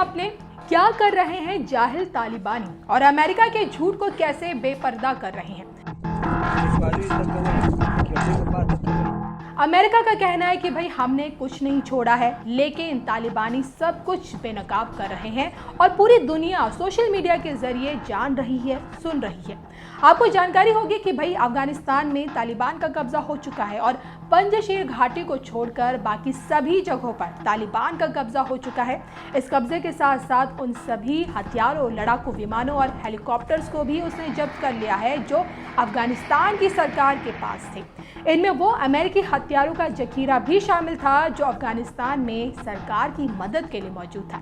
आपने? क्या कर रहे हैं जाहिल तालिबानी और अमेरिका के झूठ को कैसे बेपर्दा कर रहे हैं। अमेरिका का कहना है कि भाई हमने कुछ नहीं छोड़ा है, लेकिन तालिबानी सब कुछ बेनकाब कर रहे हैं और पूरी दुनिया सोशल मीडिया के जरिए जान रही है, सुन रही है। आपको जानकारी होगी कि भाई अफगानिस्तान में तालिबान का कब्जा हो चुका है और पंजशीर घाटी को छोड़कर बाकी सभी जगहों पर तालिबान का कब्जा हो चुका है। इस कब्जे के साथ साथ उन सभी हथियारों, लड़ाकू विमानों और हेलीकॉप्टर्स को भी उसने जब्त कर लिया है जो अफगानिस्तान की सरकार के पास थे। इनमें वो अमेरिकी हथियारों का जखीरा भी शामिल था जो अफगानिस्तान में सरकार की मदद के लिए मौजूद था।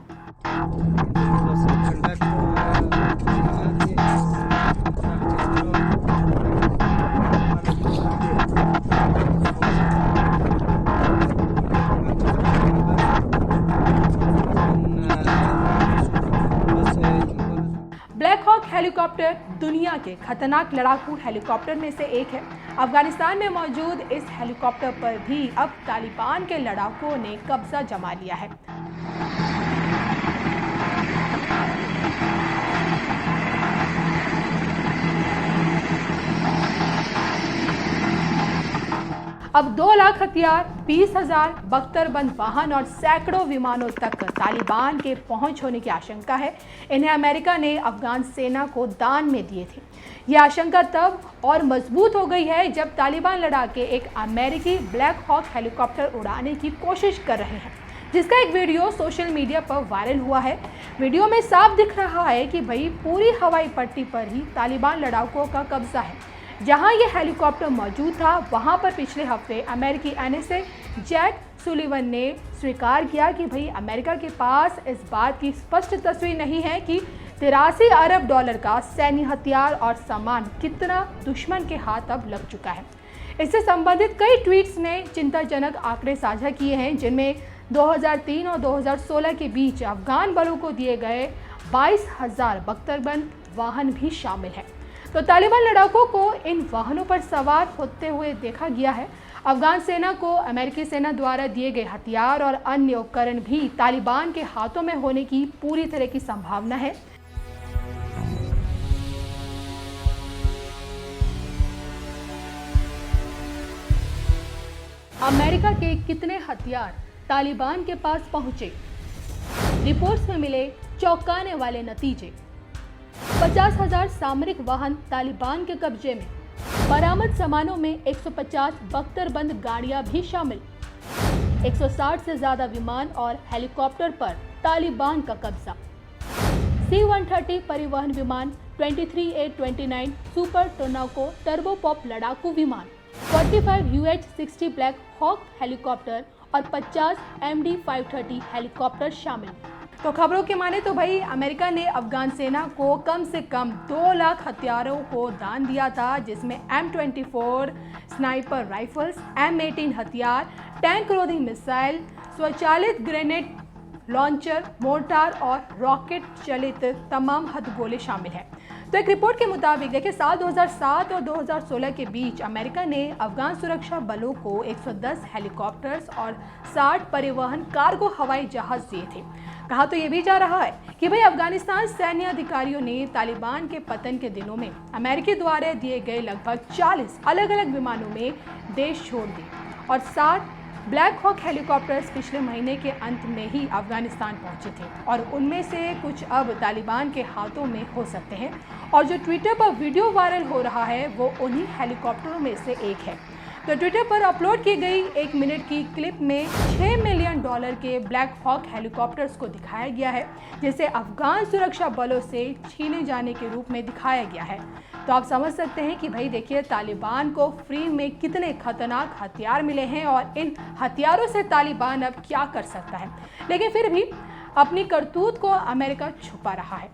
ब्लैक हॉक हेलीकॉप्टर दुनिया के खतरनाक लड़ाकू हेलीकॉप्टर में से एक है। अफगानिस्तान में मौजूद इस हेलीकॉप्टर पर भी अब तालिबान के लड़ाकों ने कब्जा जमा लिया है। अब 2 लाख हथियार, 20,000 बख्तरबंद वाहन और सैकड़ों विमानों तक तालिबान के पहुंच होने की आशंका है। इन्हें अमेरिका ने अफगान सेना को दान में दिए थे। यह आशंका तब और मजबूत हो गई है जब तालिबान लड़ाके एक अमेरिकी ब्लैक हॉक हेलीकॉप्टर उड़ाने की कोशिश कर रहे हैं, जिसका एक वीडियो सोशल मीडिया पर वायरल हुआ है। वीडियो में साफ दिख रहा है कि भाई पूरी हवाई पट्टी पर ही तालिबान लड़ाकों का कब्जा है। जहां यह हेलीकॉप्टर मौजूद था वहां पर पिछले हफ्ते अमेरिकी एनएसए जैक सुलिवन ने स्वीकार किया कि भाई अमेरिका के पास इस बात की स्पष्ट तस्वीर नहीं है कि 83 अरब डॉलर का सैन्य हथियार और सामान कितना दुश्मन के हाथ अब लग चुका है। इससे संबंधित कई ट्वीट्स ने चिंताजनक आंकड़े साझा किए हैं, जिनमें 2003 और 2016 के बीच अफगान बलों को दिए गए 22,000 बख्तरबंद वाहन भी शामिल हैं। तो तालिबान लड़ाकों को इन वाहनों पर सवार होते हुए देखा गया है। अफगान सेना को अमेरिकी सेना द्वारा दिए गए हथियार और अन्य उपकरण भी तालिबान के हाथों में होने की पूरी तरह की संभावना है। अमेरिका के कितने हथियार तालिबान के पास पहुंचे? रिपोर्ट्स में मिले चौंकाने वाले नतीजे। 50,000 सामरिक वाहन तालिबान के कब्जे में। बरामद सामानों में 150 बख्तरबंद गाड़ियां भी शामिल। 160 से ज्यादा विमान और हेलीकॉप्टर पर तालिबान का कब्जा। C-130 परिवहन विमान, 23A-29 सुपर टोर्नाडो टर्बोपॉप लड़ाकू विमान, 45 UH-60 ब्लैक हॉक हेलीकॉप्टर और 50 MD-530 हेलीकॉप्टर शामिल। तो खबरों के माने तो भाई अमेरिका ने अफगान सेना को कम से कम 2 लाख हथियारों को दान दिया था, जिसमें M24 स्नाइपर राइफल्स, M18 हथियार, टैंक रोधी मिसाइल, स्वचालित ग्रेनेड लॉन्चर, मोर्टार और रॉकेट चलित तमाम हथगोले शामिल हैं। तो एक रिपोर्ट के मुताबिक देखिए, साल 2007 और 2016 के बीच अमेरिका ने अफगान सुरक्षा बलों को 110 हेलीकॉप्टर्स और 60 परिवहन कार्गो हवाई जहाज दिए थे। कहा तो ये भी जा रहा है कि भाई अफगानिस्तान सैन्य अधिकारियों ने तालिबान के पतन के दिनों में अमेरिकी द्वारा दिए गए लगभग 40 अलग अलग विमानों में देश छोड़ दिए और 60 ब्लैक हॉक हेलीकॉप्टर्स पिछले महीने के अंत में ही अफगानिस्तान पहुंचे थे और उनमें से कुछ अब तालिबान के हाथों में हो सकते हैं। और जो ट्विटर पर वीडियो वायरल हो रहा है वो उन्हीं हेलीकॉप्टरों में से एक है। तो ट्विटर पर अपलोड की गई 1 मिनट की क्लिप में $6 मिलियन के ब्लैक हॉक हेलीकॉप्टर्स को दिखाया गया है, जिसे अफगान सुरक्षा बलों से छीने जाने के रूप में दिखाया गया है। तो आप समझ सकते हैं कि भाई देखिए तालिबान को फ्री में कितने खतरनाक हथियार मिले हैं और इन हथियारों से तालिबान अब क्या कर सकता है। लेकिन फिर भी अपनी करतूत को अमेरिका छुपा रहा है।